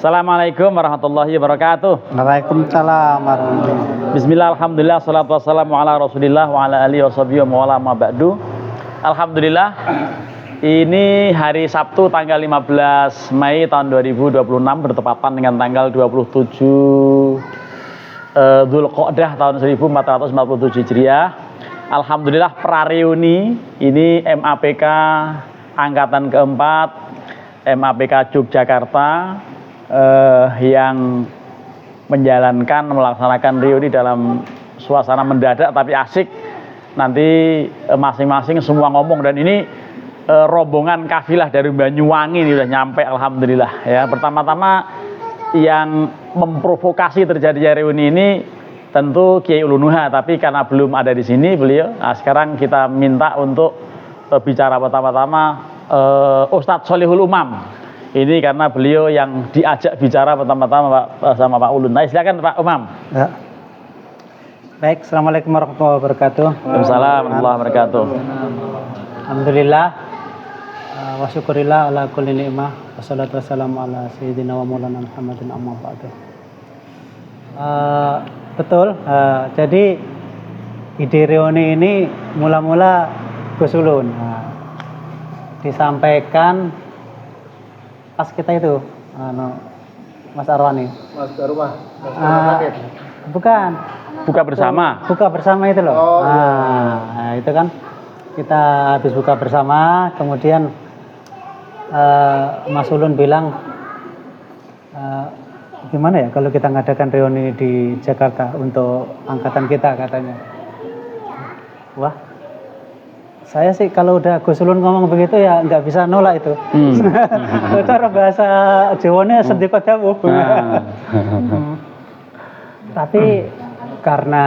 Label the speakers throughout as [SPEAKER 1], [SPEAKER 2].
[SPEAKER 1] Assalamualaikum warahmatullahi wabarakatuh.
[SPEAKER 2] Waalaikumsalam warahmatullahi wabarakatuh.
[SPEAKER 1] Bismillah, alhamdulillah, salatu wassalamu ala rasulillah wa ala alihi wa sahbihi wa ala ma ba'du. Alhamdulillah, ini hari Sabtu tanggal 15 Mei tahun 2026 bertepatan dengan tanggal 27 Dzulqa'dah tahun 1447 Hijriah. Alhamdulillah prareuni ini MAPK angkatan keempat, MAPK Yogyakarta yang melaksanakan reuni dalam suasana mendadak tapi asik. Nanti masing-masing semua ngomong, dan ini rombongan kafilah dari Banyuwangi ini udah nyampe, alhamdulillah ya. Pertama-tama yang memprovokasi terjadinya reuni ini tentu Kiai Ulun Nuha, tapi karena belum ada di sini beliau, nah sekarang kita minta untuk bicara pertama-tama Ustadz Sholihul Umam. Ini karena beliau yang diajak bicara pertama-tama sama Pak Ulun. Nah, silakan Pak Umam.
[SPEAKER 2] Ya. Baik, assalamualaikum warahmatullahi wabarakatuh.
[SPEAKER 1] Waalaikumsalam warahmatullahi wabarakatuh.
[SPEAKER 2] Alhamdulillah wa syukurillah ala kulli ni'mah wassalatu wassalamu ala sayyidina wa maulana Muhammadin amma ba'du. Betul, jadi ide reuni ini mula-mula Gus Ulun disampaikan pas kita itu Mas Arwani.
[SPEAKER 3] Mas rumah, sakit.
[SPEAKER 2] Bukan.
[SPEAKER 1] Buka bersama.
[SPEAKER 2] Buka bersama itu loh.
[SPEAKER 3] Oh,
[SPEAKER 2] nah, itu kan kita habis buka bersama, kemudian Mas Ulun bilang gimana ya kalau kita ngadakan reuni di Jakarta untuk angkatan kita, katanya. Wah, saya sih kalau udah Gus Ulun ngomong begitu ya nggak bisa nolak itu. Cara bahasa Jawanya sedikit jauh. Tapi karena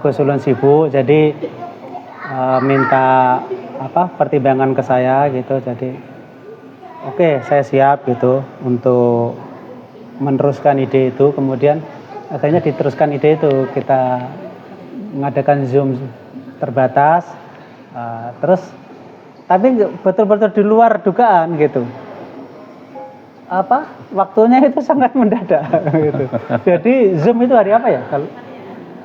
[SPEAKER 2] Gus Ulun sibuk, jadi minta pertimbangan ke saya gitu. Jadi oke, saya siap gitu untuk meneruskan ide itu. Kemudian akhirnya diteruskan ide itu, kita mengadakan Zoom terbatas. Terus tapi betul-betul di luar dugaan gitu. Waktunya itu sangat mendadak gitu. Jadi Zoom itu hari apa ya? Kalau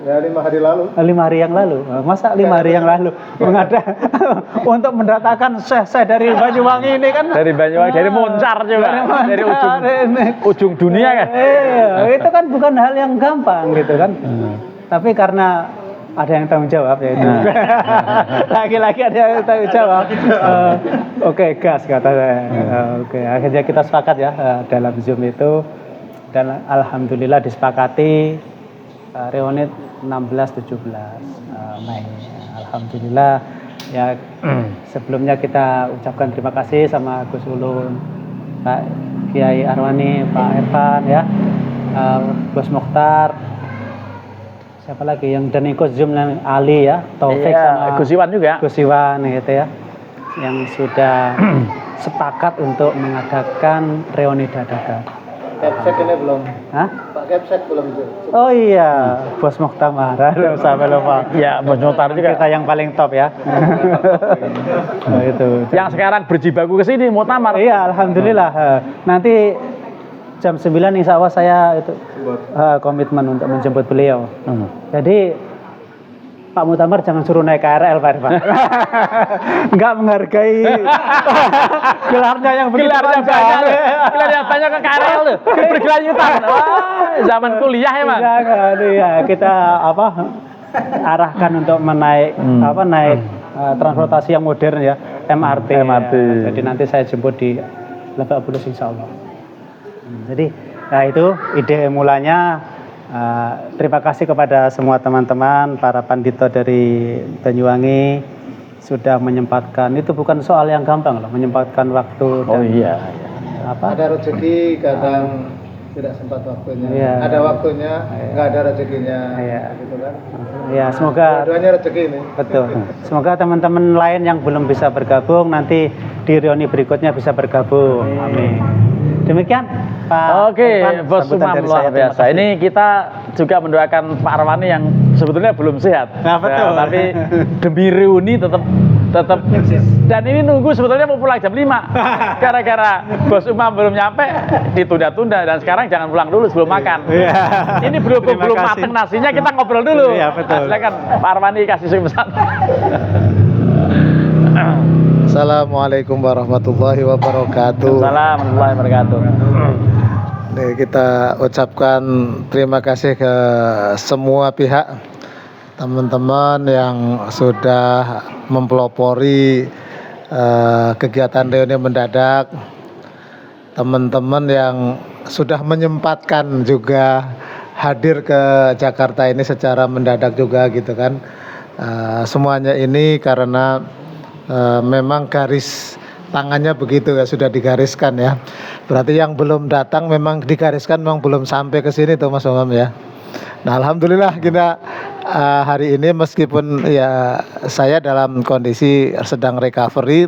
[SPEAKER 3] ya 5 hari lalu.
[SPEAKER 2] 5 hari yang lalu. Masa 5 hari yang lalu untuk mendatangkan saya dari Banyuwangi ini kan?
[SPEAKER 1] Dari Banyuwangi, dari Moncar juga. Dari ujung dunia kan?
[SPEAKER 2] Itu kan bukan hal yang gampang gitu kan. Tapi karena ada yang tanggung jawab ya itu. Lagi-lagi ada yang tanggung jawab. Oke, gas kata saya. Oke, akhirnya kita sepakat ya dalam Zoom itu, dan alhamdulillah disepakati reuni 16-17 Mei. Alhamdulillah ya. Sebelumnya kita ucapkan terima kasih sama Gus Ulun, Pak Kiai Arwani, Pak Irfan ya, Bos Mokhtar, siapa lagi yang dan ikut Zoom, Ali ya, Taufik sama
[SPEAKER 1] Gus Iwan juga.
[SPEAKER 2] Gus Iwan gitu ya, yang sudah sepakat untuk mengadakan reuni dadakan.
[SPEAKER 3] Capsek ini belum.
[SPEAKER 2] Hah?
[SPEAKER 3] Pak Capsek belum itu.
[SPEAKER 2] Oh iya, Bos Mukhtamar. Sampai lupa.
[SPEAKER 1] Ya, Bos Mukhtar juga.
[SPEAKER 2] Kita yang paling top ya. Itu.
[SPEAKER 1] Yang sekarang berjibaku ke sini Muktamar.
[SPEAKER 2] Iya, alhamdulillah. Nanti jam 9 insya Allah saya itu komitmen untuk menjemput beliau. Jadi Pak Muktamar jangan suruh naik KRL, Pak Irfan. Enggak menghargai gelarnya yang begitu panjang.
[SPEAKER 1] Gelarnya banyak ke KRL tuh. Berkelanjutan. Zaman kuliah ya, Mas.
[SPEAKER 2] Iya, kita arahkan untuk naik transportasi yang modern ya, MRT. Jadi nanti saya jemput di Lebak Bulus insya Allah. Jadi itu ide mulanya. Terima kasih kepada semua teman-teman, para pandita dari Banyuwangi sudah menyempatkan. Itu bukan soal yang gampang loh, menyempatkan waktu.
[SPEAKER 1] Oh iya.
[SPEAKER 3] Ada rezeki kadang tidak sempat waktunya.
[SPEAKER 2] Iya.
[SPEAKER 3] Ada waktunya, nggak ada rezekinya.
[SPEAKER 2] Iya.
[SPEAKER 3] Gitu kan?
[SPEAKER 2] Ya, semoga
[SPEAKER 3] dua-duanya rezeki ini.
[SPEAKER 2] betul. Semoga teman-teman lain yang belum bisa bergabung nanti di reuni berikutnya bisa bergabung. Amin. Demikian Pak.
[SPEAKER 1] Oke, Bos Umam luar biasa. Ini kita juga mendoakan Pak Arwani yang sebetulnya belum sehat.
[SPEAKER 2] Nah, betul.
[SPEAKER 1] Tapi demi reuni tetap tetap. Dan ini nunggu sebetulnya mau pulang jam 5. Gara-gara Bos Umam belum nyampe, ditunda-tunda dan sekarang jangan pulang dulu sebelum makan. Ini belum mateng nasinya, kita ngobrol dulu.
[SPEAKER 2] Iya, betul.
[SPEAKER 1] Silakan Pak Arwani kasih pesan.
[SPEAKER 3] Assalamualaikum warahmatullahi wabarakatuh.
[SPEAKER 1] Assalamualaikum warahmatullahi wabarakatuh.
[SPEAKER 3] Nih, kita ucapkan terima kasih ke semua pihak, teman-teman yang sudah mempelopori kegiatan reuni mendadak, teman-teman yang sudah menyempatkan juga hadir ke Jakarta ini secara mendadak juga gitu kan. Semuanya ini karena memang garis tangannya begitu ya, sudah digariskan ya. Berarti yang belum datang memang digariskan, memang belum sampai ke sini tuh Mas Umam ya. Nah, alhamdulillah kita hari ini meskipun ya saya dalam kondisi sedang recovery,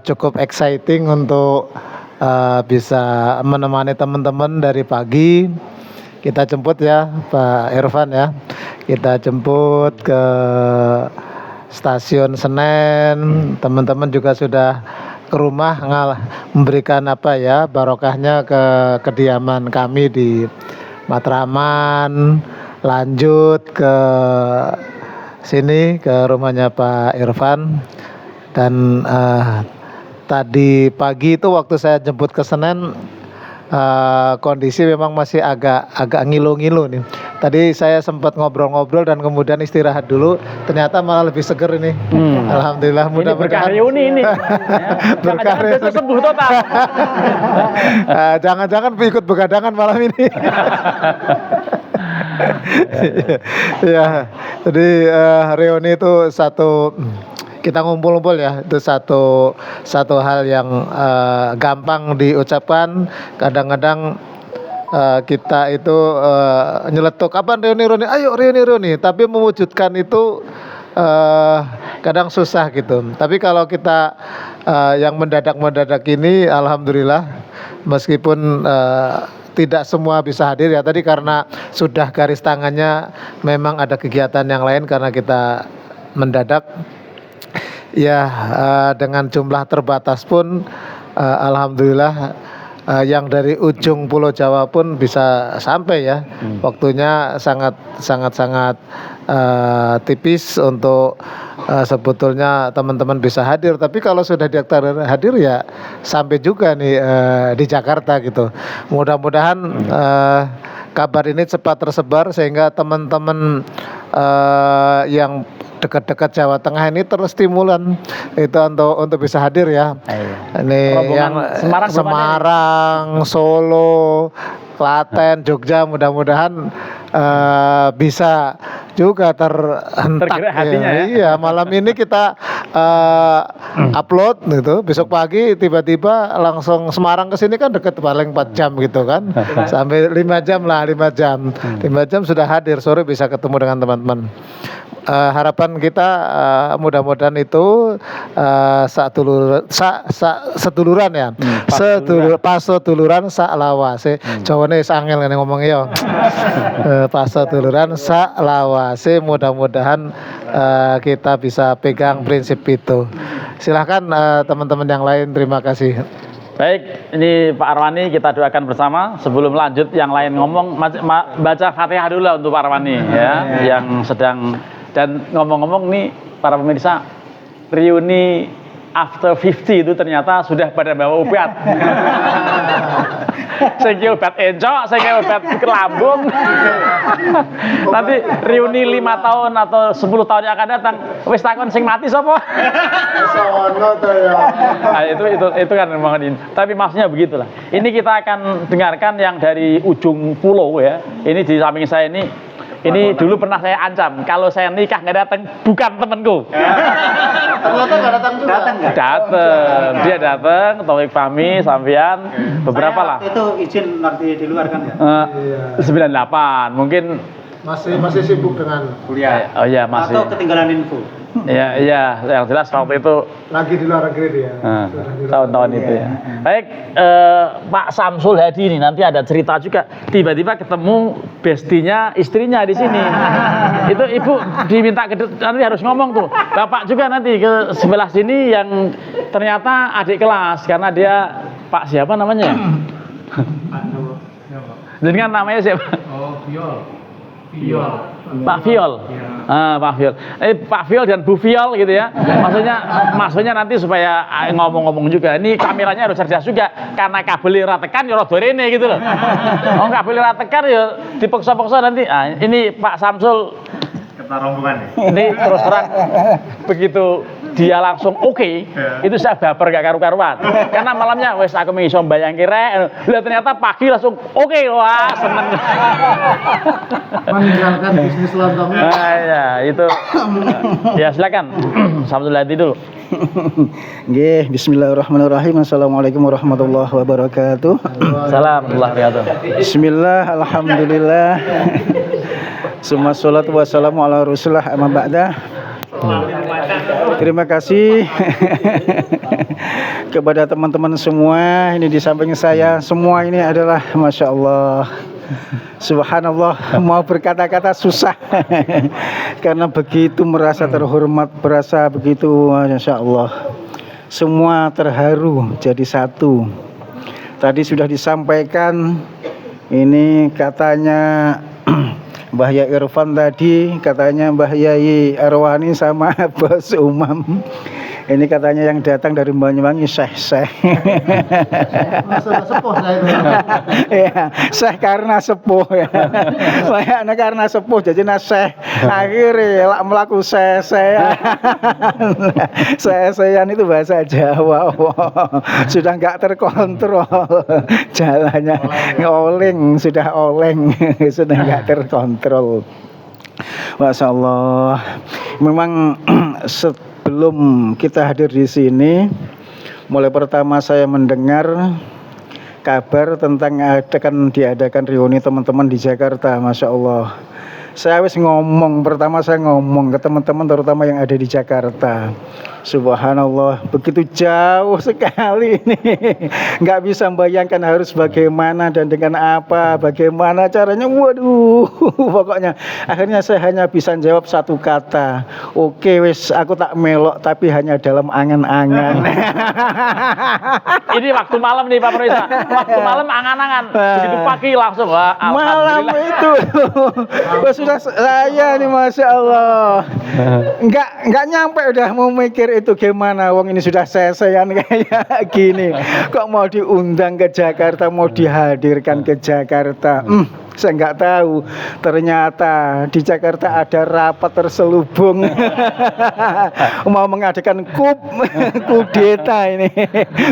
[SPEAKER 3] cukup exciting untuk bisa menemani teman-teman dari pagi. Kita jemput ya Pak Irfan ya. Kita jemput ke Stasiun Senen, teman-teman juga sudah ke rumah memberikan apa ya barokahnya ke kediaman kami di Matraman, lanjut ke sini ke rumahnya Pak Irfan. Dan tadi pagi itu waktu saya jemput ke Senen, kondisi memang masih agak ngilu-ngilu nih. Tadi saya sempat ngobrol-ngobrol dan kemudian istirahat dulu, ternyata malah lebih seger ini. Alhamdulillah, mudah-mudahan
[SPEAKER 1] ini berkah reuni ini.
[SPEAKER 3] berkah reuni.
[SPEAKER 1] Besok sembuh total.
[SPEAKER 3] Jangan-jangan ikut begadangan malam ini. Ya, jadi reuni itu satu, kita ngumpul-ngumpul ya, itu satu hal yang gampang diucapkan. Kadang-kadang kita itu nyeletuk kapan reuni, ayo reuni, tapi mewujudkan itu kadang susah gitu. Tapi kalau kita yang mendadak ini, alhamdulillah, meskipun tidak semua bisa hadir ya tadi karena sudah garis tangannya memang ada kegiatan yang lain karena kita mendadak. Ya, dengan jumlah terbatas pun alhamdulillah yang dari ujung Pulau Jawa pun bisa sampai ya. Waktunya sangat tipis untuk sebetulnya teman-teman bisa hadir. Tapi kalau sudah diaktar hadir ya sampai juga nih di Jakarta gitu. Mudah-mudahan kabar ini cepat tersebar sehingga teman-teman yang dekat-dekat Jawa Tengah ini terus stimulan itu untuk bisa hadir ya. Ini yang Semarang, Solo, Klaten, Jogja, mudah-mudahan bisa juga tergerak
[SPEAKER 1] hatinya ya.
[SPEAKER 3] Iya, malam ini kita upload gitu. Besok pagi tiba-tiba langsung Semarang ke sini kan dekat, paling 4 jam gitu kan. Sampai 5 jam lah, 5 jam. 5 jam sudah hadir, sore bisa ketemu dengan teman-teman. Harapan kita mudah-mudahan itu seduluran ya. Paseduluran sak lawase. Jawane wis angel ngene ngomong ya. Paseduluran sak lawase, mudah-mudahan kita bisa pegang prinsip itu. Silahkan teman-teman yang lain, terima kasih.
[SPEAKER 1] Baik, ini Pak Arwani kita doakan bersama. Sebelum lanjut yang lain ngomong, baca Fatihah dulu lah untuk Pak Arwani ya, yang sedang. Dan ngomong-ngomong nih para pemirsa, reuni after 50 itu ternyata sudah pada bawa obat. Saya obat encok, saya obat lambung. Nanti reuni 5 tahun atau 10 tahun yang akan datang, wis takon sing mati sapa? Nah, itu kan memang ini. Tapi maksudnya begitulah. Ini kita akan dengarkan yang dari ujung pulau ya. Ini di samping saya ini dulu pernah saya ancam, kalau saya nikah nggak datang, bukan temanku.
[SPEAKER 3] Ternyata nggak datang juga.
[SPEAKER 1] Datang, dia datang, Taufik Fahmi, Sampian, beberapa lah.
[SPEAKER 2] Itu izin nanti di luar kan ya?
[SPEAKER 1] 98, mungkin
[SPEAKER 3] Masih sibuk dengan
[SPEAKER 2] kuliah.
[SPEAKER 1] Oh iya masih.
[SPEAKER 2] Atau ketinggalan info.
[SPEAKER 1] Iya, yang jelas waktu itu
[SPEAKER 3] lagi di luar negeri dia.
[SPEAKER 1] Tahun-tahun itu ya. Baik, Pak Samsul Hadi ini nanti ada cerita juga. Tiba-tiba ketemu bestinya istrinya di sini. Itu ibu diminta nanti harus ngomong tuh. Bapak juga nanti ke sebelah sini yang ternyata adik kelas karena dia Pak siapa namanya? Jadi kan namanya siapa?
[SPEAKER 3] Oh, Viol.
[SPEAKER 1] Pak Viol. Pak Viol. Pak Viol dan Bu Viol gitu ya. Maksudnya nanti supaya ngomong-ngomong juga. Ini kameranya harus cerdas juga karena kabel ratekan ya rada rene gitu loh. Oh, kabel ratekan ya dipaksa-paksa nanti. Ini Pak Samsul
[SPEAKER 3] Rombongan
[SPEAKER 1] ini terus terang begitu dia langsung itu saya baper gak karu-karuan karena malamnya wes aku mengiso bayang kira ternyata pagi langsung wah seneng
[SPEAKER 3] meninggalkan bisnis lontongnya.
[SPEAKER 1] Ya itu ya silakan Samsul Hadi dulu.
[SPEAKER 2] Nggih, bismillahirrahmanirrahim. Assalamualaikum warahmatullahi wabarakatuh.
[SPEAKER 1] Salam warahmatullahi wabarakatuh.
[SPEAKER 2] Bismillah, alhamdulillah. Summa sholatu wassalamu ala rasulillah amma ba'da. Terima kasih kepada teman-teman semua. Ini di samping saya semua ini adalah Masya Allah, Subhanallah, mau berkata-kata susah karena begitu merasa terhormat, berasa begitu Masya Allah, semua terharu jadi satu. Tadi sudah disampaikan, ini katanya Mbah Yai Irfan tadi, katanya Mbah Yai Arwani sama Bos Umam. Ini katanya yang datang dari Banyuwangi Syekh.
[SPEAKER 3] Sepuh saya itu.
[SPEAKER 2] Ya, Syekh karena sepuh ya. Bayangnya karena sepuh jadi Syekh. Akhirnya lak melaku saya. Saya itu bahasa Jawa. Sudah enggak terkontrol. Jalannya oleng, sudah oleng, sudah enggak terkontrol. Masya Allah. Memang sebelum kita hadir di sini, mulai pertama saya mendengar kabar tentang akan diadakan reuni teman-teman di Jakarta, Masya Allah. Saya ngomong ke teman-teman terutama yang ada di Jakarta. Subhanallah, begitu jauh sekali ini. Nggak bisa membayangkan harus bagaimana dan dengan apa, bagaimana caranya. Waduh, pokoknya akhirnya saya hanya bisa jawab satu kata. Oke, wes aku tak melok tapi hanya dalam angan-angan.
[SPEAKER 1] Ini waktu malam nih Pak Profesor. Waktu malam angan-angan. Begitu pagi langsung
[SPEAKER 2] malam itu. Sudah saya nih Masya Allah. Enggak nyampe udah mau mikir itu gimana, wong ini sudah sesean kayak gini. Kok mau diundang ke Jakarta, mau dihadirkan ke Jakarta. Saya nggak tahu, ternyata di Jakarta ada rapat terselubung mau mengadakan kudeta ini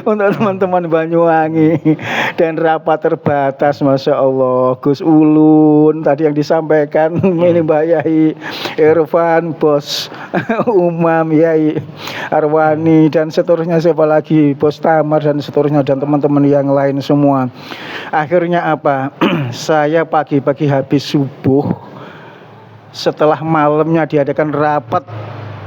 [SPEAKER 2] untuk teman-teman Banyuwangi, dan rapat terbatas. Masya Allah, Gus Ulun tadi yang disampaikan, ini Mbak Yai Irfan, Bos Umam, Yai Arwani, dan seterusnya, siapa lagi, Bos Tamar dan seterusnya, dan teman-teman yang lain semua. Akhirnya apa? Saya pagi-pagi habis subuh, setelah malamnya diadakan rapat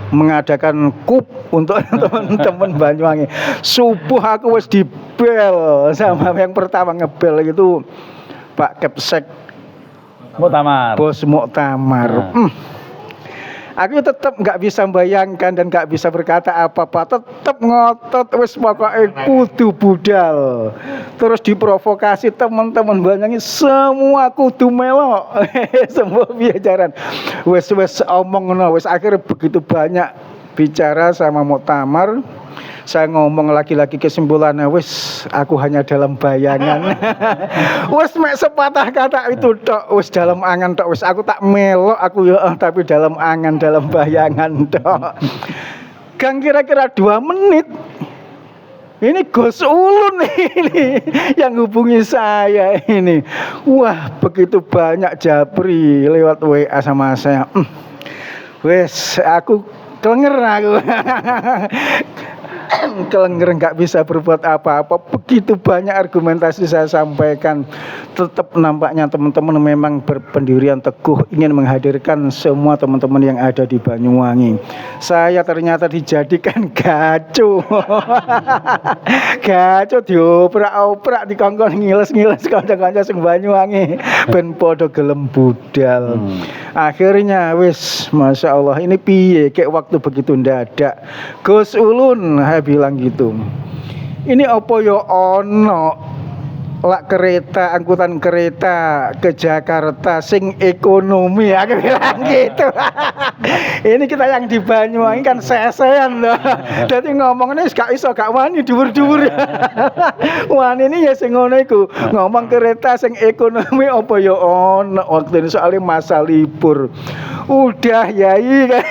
[SPEAKER 2] mengadakan kup untuk teman-teman Banyuwangi. Subuh aku wis dibel sama yang pertama ngebel itu Pak Kepsek
[SPEAKER 1] Muktamar.
[SPEAKER 2] Bos Muktamar. Aku tetap nggak bisa membayangkan dan nggak bisa berkata apa-apa, tetap ngotot wis pokoknya kudu budal. Terus diprovokasi teman-teman Banyuwangi semua kudu melok. Semua biajaran wis omong ngono, wis akhirnya begitu banyak bicara sama Muktamar. Saya ngomong lagi-lagi kesimpulannya, wis aku hanya dalam bayangan. Wis mek sepatah kata itu tok, wis dalam angan tok, wis aku tak melok aku ya, tapi dalam angan, dalam bayangan tok. Gang kira-kira 2 menit. Ini Gus Ulun ini yang hubungi saya ini. Wah, begitu banyak japri lewat WA sama saya. Wis aku klenger aku.
[SPEAKER 4] Kelengger nggak bisa berbuat apa-apa. Begitu banyak argumentasi saya sampaikan, tetap nampaknya teman-teman memang berpendirian teguh ingin menghadirkan semua teman-teman yang ada di Banyuwangi. Saya ternyata dijadikan gaco. Gaco dioprak-oprak dikongkon ngiles-ngiles kanca-kanca sing Banyuwangi ben padha gelem budal. Akhirnya wis Masya Allah, ini piye kayak waktu begitu ndadak. Gus Ulun saya bilang gitu. Ini apa ya ono lak kereta, angkutan kereta ke Jakarta sing ekonomi, aku bilang gitu. Ini kita yang di Banyuwangi kan sesean loh. Jadi ngomongnya gak iso gak wani dhuwur-dhuwur. Wani ini ya sing ngono iku. Ngomong kereta sing ekonomi apa ya ono waktu ini soalnya masa libur. Udah yai kan.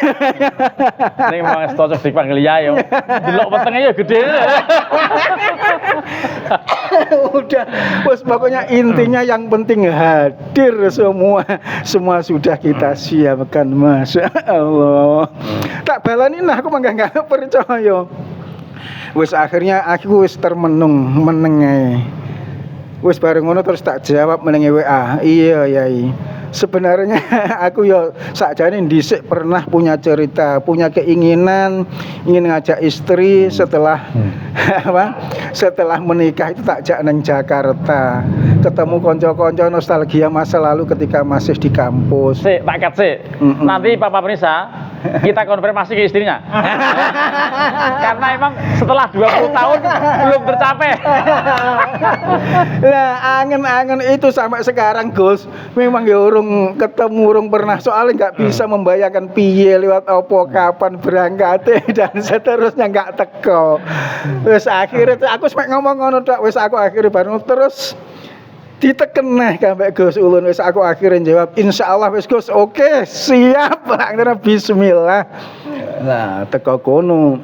[SPEAKER 1] Ini memang cocok dipanggil yai. Delok wetenge ya gede.
[SPEAKER 4] Udah, bos pokoknya intinya yang penting hadir semua sudah kita siapkan, Masya Allah. Tak balani nah aku mah nggak percaya. Wis akhirnya aku wis termenung menengai. Wis bareng ngono terus tak jawab menengi WA. Iya yai. Sebenarnya aku ya sakjane dhisik pernah punya cerita, punya keinginan ingin ngajak istri setelah setelah menikah itu tak jak nang Jakarta, ketemu konco-konco nostalgia masa lalu ketika masih di kampus.
[SPEAKER 1] Sik, tak cut sik. Nanti Papa Penisa kita konfirmasi ke istrinya. Karena emang setelah 20 tahun belum tercapai.
[SPEAKER 4] Lah angen-angen itu sampai sekarang Gus, memang ya urung ketemu, urung pernah, soalnya nggak bisa membayangkan piye lewat opo kapan berangkat dan seterusnya nggak teko. Wis akhirnya aku sampe ngomong ngono tok, wis aku akhirnya baru terus diteken neh kambek Gus Ulun. Wis aku akhirnya jawab insyaallah wis Gus, oke siap. Akhirnya bismillah. Nah teko kono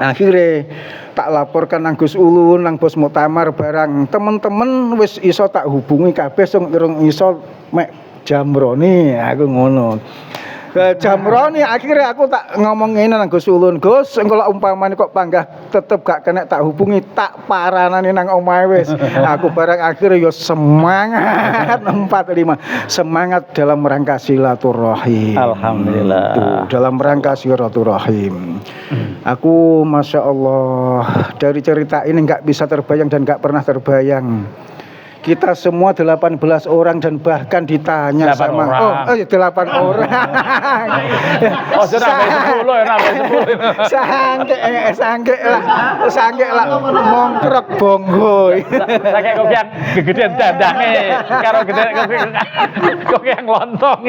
[SPEAKER 4] akhirnya tak laporkan nang Gus Ulun, nang Bos Muktamar barang temen-temen wis iso tak hubungi kabeh sing irung iso mek jamroni aku ngono. Jamroni akhirnya aku tak ngomong ngene nang Gus Ulun, Gus engko lek umpamane kok panggah tetep gak kena tak hubungi, tak paranane nang omahe wis. Aku barang akhirnya yo semangat 45 semangat dalam rangka silaturahim.
[SPEAKER 1] Alhamdulillah.
[SPEAKER 4] Tuh, dalam rangka silaturahim. Aku Masya Allah dari cerita ini nggak bisa terbayang dan nggak pernah terbayang. Kita semua 18 orang dan bahkan ditanya
[SPEAKER 1] 8
[SPEAKER 4] sama
[SPEAKER 1] orang.
[SPEAKER 4] 8 orang.
[SPEAKER 1] Oh, sudah sampai 10 ya,
[SPEAKER 4] sampai 10. Sangke lah mongkrok bongo.
[SPEAKER 1] Saking kok yang gegedean dandange karo gede kok yang lontong.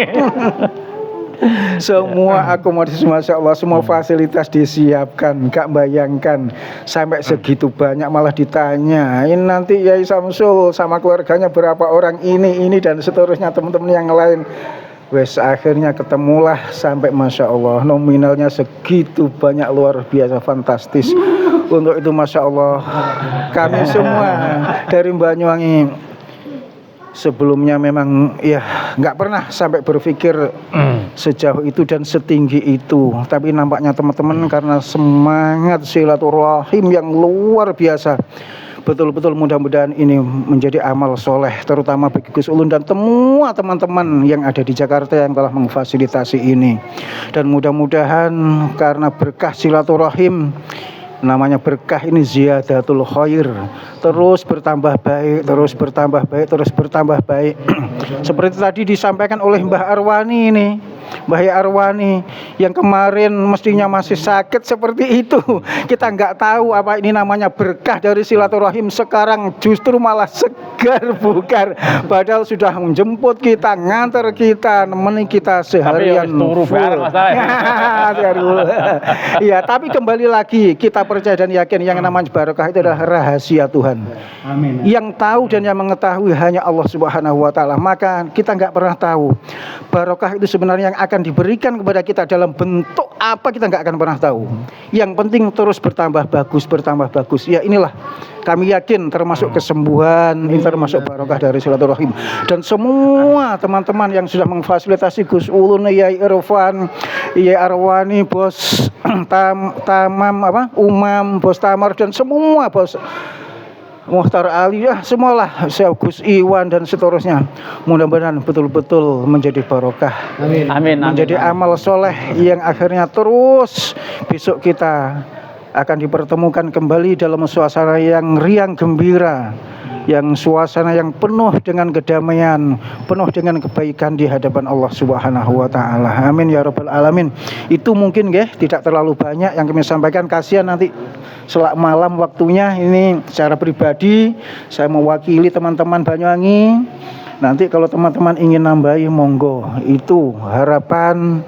[SPEAKER 4] Semua akomodasi Masya Allah, semua fasilitas disiapkan. Gak bayangkan sampai segitu banyak, malah ditanya ini nanti Yai Samsul sama keluarganya berapa orang, ini dan seterusnya teman-teman yang lain. Wes akhirnya ketemulah sampai Masya Allah nominalnya segitu banyak, luar biasa fantastis. Untuk itu Masya Allah kami semua dari Banyuwangi sebelumnya memang ya nggak pernah sampai berpikir sejauh itu dan setinggi itu, tapi nampaknya teman-teman karena semangat silaturahim yang luar biasa, betul-betul mudah-mudahan ini menjadi amal soleh terutama bagi Gus Ulun dan semua teman-teman yang ada di Jakarta yang telah memfasilitasi ini. Dan mudah-mudahan karena berkah silaturahim, namanya berkah ini ziyadatul khair, terus bertambah baik, terus bertambah baik, terus bertambah baik. Seperti tadi disampaikan oleh Mbah Arwani ini, Mbah Arwani yang kemarin mestinya masih sakit seperti itu. Kita nggak tahu apa ini namanya berkah dari silaturahim, sekarang justru malah segar bugar. Padahal sudah menjemput kita, ngantar kita, nemeni kita seharian full. Iya, tapi kembali lagi kita percaya dan yakin yang namanya barokah itu adalah rahasia Tuhan.
[SPEAKER 2] Amin.
[SPEAKER 4] Yang tahu dan yang mengetahui hanya Allah Subhanahu wa taala. Maka kita nggak pernah tahu barokah itu sebenarnya yang akan diberikan kepada kita dalam bentuk apa kita nggak akan pernah tahu. Yang penting terus bertambah bagus. Ya inilah kami yakin termasuk kesembuhan, ini termasuk barokah dari silaturahim. Dan semua teman-teman yang sudah memfasilitasi Gus Ulun, Yai Irfan, Yai Arwani, Bos Umam, Bos Tamar, dan semua Bos Muhtar Ali, ya semualah, Gus Iwan dan seterusnya. Mudah-mudahan betul-betul menjadi barokah.
[SPEAKER 1] Amin.
[SPEAKER 4] Menjadi amal soleh yang akhirnya terus besok kita akan dipertemukan kembali dalam suasana yang riang gembira, yang suasana yang penuh dengan kedamaian, penuh dengan kebaikan di hadapan Allah Subhanahu wa taala. Amin ya rabbal alamin. Itu mungkin nggih tidak terlalu banyak yang kami sampaikan, kasihan nanti selak malam waktunya. Ini secara pribadi saya mewakili teman-teman Banyuwangi. Nanti kalau teman-teman ingin nambahi monggo, itu harapan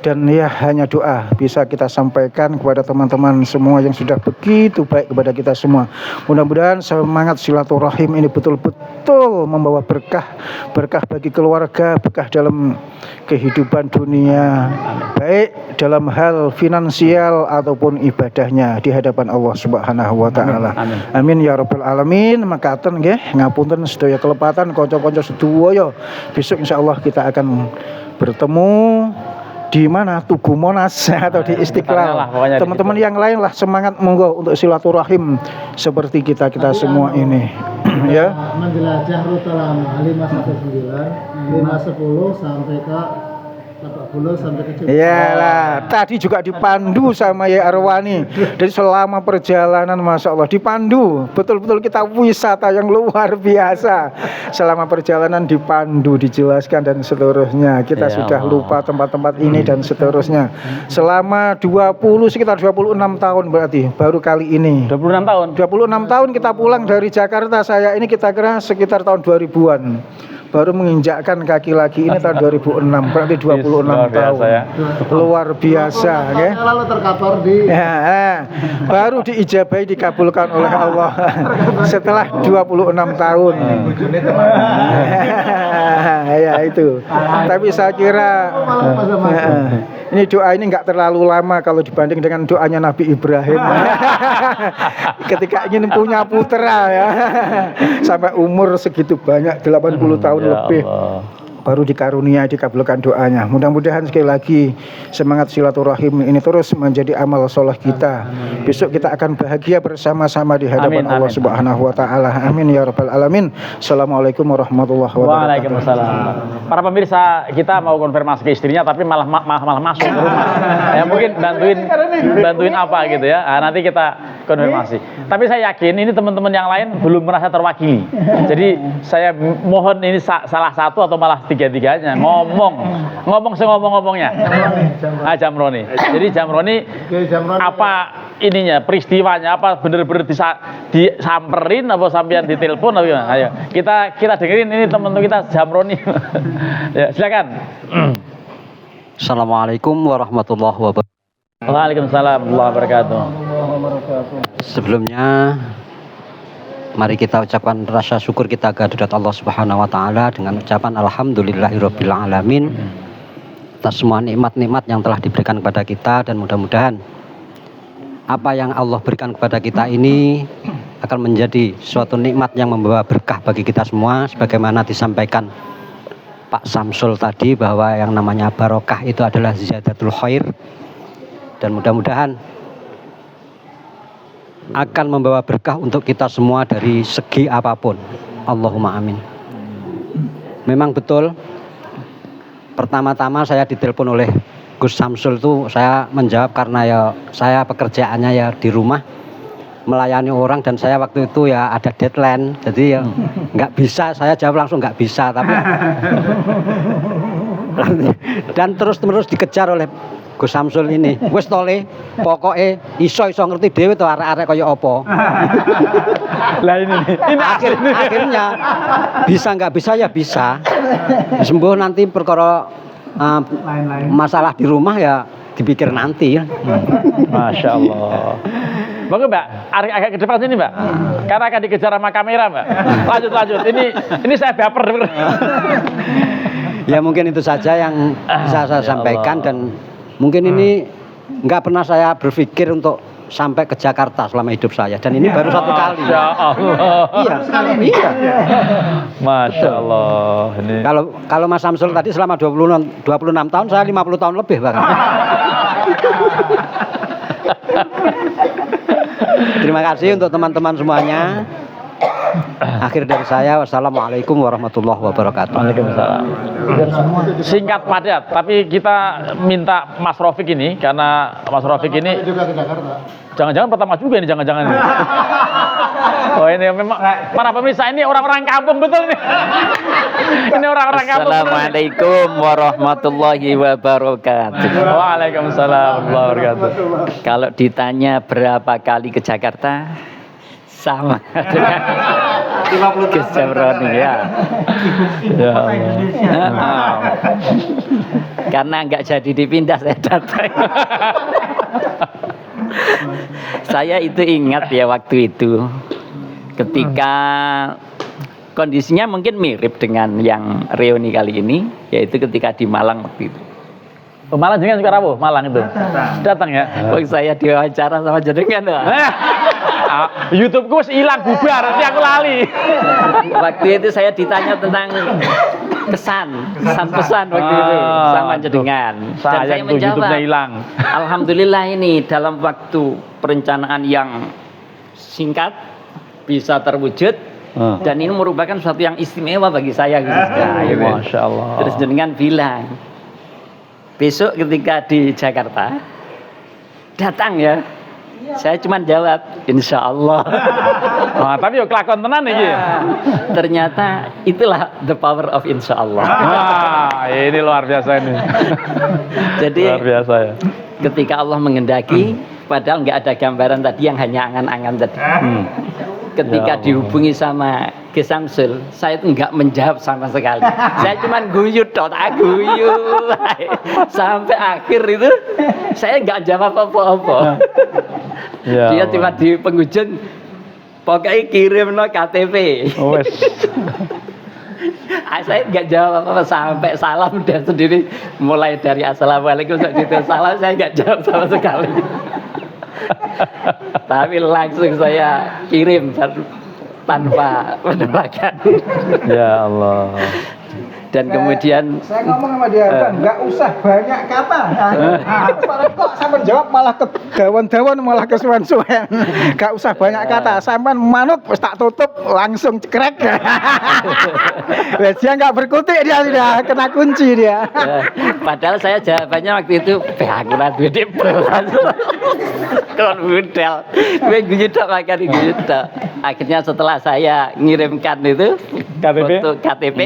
[SPEAKER 4] dan ya hanya doa bisa kita sampaikan kepada teman-teman semua yang sudah begitu baik kepada kita semua. Mudah-mudahan semangat silaturahim ini betul-betul membawa berkah bagi keluarga, berkah dalam kehidupan dunia, baik dalam hal finansial ataupun ibadahnya di hadapan Allah Subhanahu wa taala. Amin ya rabbal alamin. Makaten nggih, ngapunten sedaya kelepatan kanca-kanca sedaya. Besok insyaallah kita akan bertemu di mana, Tugu Monas atau di Istiqlal. Teman-teman yang lain lah semangat monggo untuk silaturahim seperti kita semua ini. Ya.
[SPEAKER 5] Menjelajah rute lama 519, 510 sampai ke 40 sampai ke Jogja.
[SPEAKER 4] Iyalah, tadi juga dipandu sama Yai Arwani. Jadi selama perjalanan Masya Allah dipandu, betul-betul kita wisata yang luar biasa. Selama perjalanan dipandu, dijelaskan dan seterusnya. Kita sudah lupa tempat-tempat ini dan seterusnya. Selama sekitar 26 tahun berarti baru kali ini.
[SPEAKER 1] 26 tahun.
[SPEAKER 4] 26 tahun kita pulang dari Jakarta. Saya ini kita kira sekitar tahun 2000-an. Baru menginjakkan kaki lagi ini tahun 2006, berarti 26 tahun.
[SPEAKER 1] Ya.
[SPEAKER 4] Luar biasa, ya.
[SPEAKER 5] Lalu terkapar di
[SPEAKER 4] Baru diijabahi, dikabulkan oleh Allah setelah 26 tahun. Ya itu. Tapi saya kira ini doa ini nggak terlalu lama kalau dibanding dengan doanya Nabi Ibrahim. Ketika ingin punya putra ya, sampai umur segitu banyak 80 tahun lebih. Baru dikarunia, dikabulkan doanya. Mudah-mudahan sekali lagi semangat silaturahim ini terus menjadi amal soleh kita. Besok kita akan bahagia bersama-sama di hadapan Allah Subhanahu wa taala. Amin ya rabbal alamin. Assalamualaikum warahmatullahi wabarakatuh.
[SPEAKER 1] Waalaikumsalam. Para pemirsa, kita mau konfirmasi ke istrinya tapi malah masuk ke rumah. Ya mungkin bantuin apa gitu ya. Nanti kita konfirmasi. Tapi saya yakin ini teman-teman yang lain belum merasa terwakili. Jadi saya mohon ini salah satu atau malah tiga-tiganya ngomong ngomongnya. Jamroni. Jadi Jamroni apa ininya, peristiwanya apa, bener-bener disamperin apa sampean ditelepon apa gimana? Ayo kita dengerin ini teman-teman kita Jamroni. Ya, silakan.
[SPEAKER 6] Assalamualaikum warahmatullahi wabarakatuh.
[SPEAKER 1] Waalaikumsalam warahmatullahi wabarakatuh.
[SPEAKER 6] Sebelumnya mari kita ucapkan rasa syukur kita kehadirat Allah Subhanahu wa taala dengan ucapan alhamdulillahirabbil alamin atas semua nikmat-nikmat yang telah diberikan kepada kita, dan mudah-mudahan apa yang Allah berikan kepada kita ini akan menjadi suatu nikmat yang membawa berkah bagi kita semua, sebagaimana disampaikan Pak Samsul tadi bahwa yang namanya barokah itu adalah ziyadatul khair, dan mudah-mudahan akan membawa berkah untuk kita semua dari segi apapun. Allahumma amin. Memang betul, pertama-tama saya ditelepon oleh Gus Samsul itu saya menjawab karena ya saya pekerjaannya ya di rumah melayani orang, dan saya waktu itu ya ada deadline, jadi ya nggak bisa, saya jawab langsung nggak bisa, tapi dan terus-menerus dikejar oleh Gus Samsul ini, wis tole, pokoknya iso ngerti dhewe to arek-arek kaya apa.
[SPEAKER 1] Lah ini
[SPEAKER 6] akhirnya bisa nggak bisa ya bisa. Sembuh nanti perkara masalah di rumah ya dipikir nanti.
[SPEAKER 1] Masya Allah. Monggo Mbak, agak ke depan sini Mbak. Karena akan dikejar sama kamera Mbak. Lanjut. Ini saya baper.
[SPEAKER 6] Ya mungkin itu saja yang bisa saya sampaikan, dan mungkin ini nggak pernah saya berpikir untuk sampai ke Jakarta selama hidup saya, dan ini baru satu kali.
[SPEAKER 1] Masya Allah.
[SPEAKER 6] Iya.
[SPEAKER 1] Masya Allah. Ini
[SPEAKER 6] Kalau Mas Samsul tadi selama 26 tahun, saya 50 tahun lebih bahkan. Terima kasih untuk teman-teman semuanya. Akhir dari saya, wassalamualaikum warahmatullahi wabarakatuh.
[SPEAKER 1] Waalaikumsalam. Singkat padat, tapi kita minta Mas Rafiq ini, karena Mas Rafiq ini
[SPEAKER 5] juga ke Jakarta.
[SPEAKER 1] jangan-jangan pertama juga ini, jangan-jangan ini. Oh ini memang para pemirsa ini orang-orang kampung betul nih. Ini orang-orang kampung.
[SPEAKER 7] Assalamualaikum warahmatullahi wabarakatuh.
[SPEAKER 1] Waalaikumsalam warahmatullahi wabarakatuh.
[SPEAKER 7] Kalau ditanya berapa kali ke Jakarta, sama dengan Gus Jamroni ya.
[SPEAKER 1] Ya Allah.
[SPEAKER 7] Karena nggak jadi dipindah saya datang. Saya itu ingat ya waktu itu, ketika kondisinya mungkin mirip dengan yang reuni kali ini, yaitu ketika di Malang waktu itu.
[SPEAKER 1] Oh, Malang jenengan juga rawuh, Malang itu. Datang ya.
[SPEAKER 7] Waktu saya diwawancara sama jenengan.
[SPEAKER 1] YouTube-ku hilang bubar, nanti aku lali.
[SPEAKER 7] Waktu itu saya ditanya tentang pesan waktu itu sama jenengan. Dan saya
[SPEAKER 1] Sayang tuh YouTube-nya
[SPEAKER 7] menjawab,
[SPEAKER 1] hilang.
[SPEAKER 7] alhamdulillah ini dalam waktu perencanaan yang singkat bisa terwujud. Dan ini merupakan sesuatu yang istimewa bagi saya gitu.
[SPEAKER 1] Masya Allah.
[SPEAKER 7] Terus jenengan bilang, besok ketika di Jakarta datang ya. Saya cuma jawab, insya Allah.
[SPEAKER 1] Tapi yuk kelakon tenan iki.
[SPEAKER 7] Ternyata itulah the power of insya Allah.
[SPEAKER 1] Wah, ini luar biasa ini.
[SPEAKER 7] Jadi
[SPEAKER 1] Luar biasa ya.
[SPEAKER 7] ketika Allah mengendaki, padahal nggak ada gambaran tadi yang hanya angan-angan tadi. Ketika
[SPEAKER 1] Ya Allah.
[SPEAKER 7] dihubungi sama Gus Samsul, saya itu nggak menjawab sama sekali. Saya cuma guyu tok, guyu. Sampai akhir itu saya nggak jawab apa-apa.
[SPEAKER 1] Ya
[SPEAKER 7] Dia
[SPEAKER 1] Allah.
[SPEAKER 7] cuma di penghujung, pokoknya kirim no KTP.
[SPEAKER 1] Wes.
[SPEAKER 7] Saya nggak jawab apa-apa sampai salam dia sendiri, mulai dari assalamualaikum sampai gitu salam saya nggak jawab sama sekali. Tapi langsung saya kirim tanpa penolakan.
[SPEAKER 1] Ya Allah.
[SPEAKER 7] Dan kemudian
[SPEAKER 4] Saya ngomong sama dia, "Bang, nggak usah banyak kata." Kok sampai jawab malah ke dawan-dawan, malah ke suwen-suwen. Nggak usah banyak kata, sampai manut wis tak tutup langsung cekrek. Dia nggak berkutik, dia sudah kena kunci dia.
[SPEAKER 7] padahal saya jawabannya waktu itu aku ra duwe belas. Kon budal. Gue guyu-tok makan guyu-tok. Akhirnya setelah saya ngirimkan itu
[SPEAKER 1] KTP?
[SPEAKER 7] foto KTP